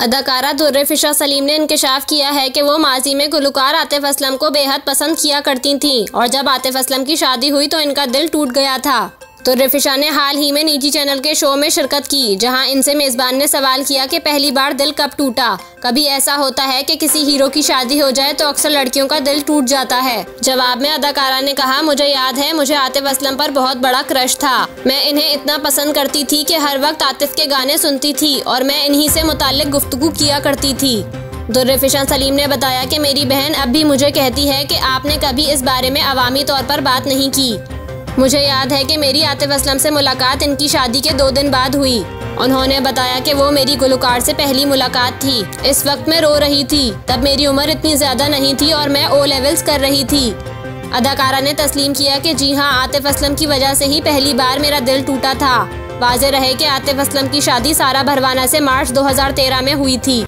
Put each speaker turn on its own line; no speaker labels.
अदाकारा दुर्रेफिशा सलीम ने इंकशाफ किया है कि वो माजी में गुलकार आतिफ असलम को बेहद पसंद किया करती थीं और जब आतिफ असलम की शादी हुई तो इनका दिल टूट गया था। दुर्रेफिशा ने हाल ही में निजी चैनल के शो में शिरकत की, जहां इनसे मेज़बान ने सवाल किया कि पहली बार दिल कब टूटा। कभी ऐसा होता है कि किसी हीरो की शादी हो जाए तो अक्सर लड़कियों का दिल टूट जाता है। जवाब में अदाकारा ने कहा, मुझे याद है, मुझे आतिफ असलम पर बहुत बड़ा क्रश था। मैं इन्हें इतना पसंद करती थी कि हर वक्त आतिफ के गाने सुनती थी और मैं इन्हीं से मुताल्लिक गुफ्तगू किया करती थी। दुर्रेफिशा सलीम ने बताया कि मेरी बहन अब भी मुझे कहती है कि आपने कभी इस बारे में अवामी तौर पर बात नहीं की। मुझे याद है कि मेरी आतिफ असलम से मुलाकात इनकी शादी के 2 दिन बाद हुई। उन्होंने बताया कि वो मेरी गुलकार से पहली मुलाकात थी। इस वक्त मैं रो रही थी। तब मेरी उम्र इतनी ज़्यादा नहीं थी और मैं O लेवल्स कर रही थी। अदाकारा ने तस्लीम किया कि जी हाँ, आतिफ असलम की वजह से ही पहली बार मेरा दिल टूटा था। वाज़ेह रहे कि आतिफ असलम की शादी सारा भरवाना से मार्च 2013 में हुई थी।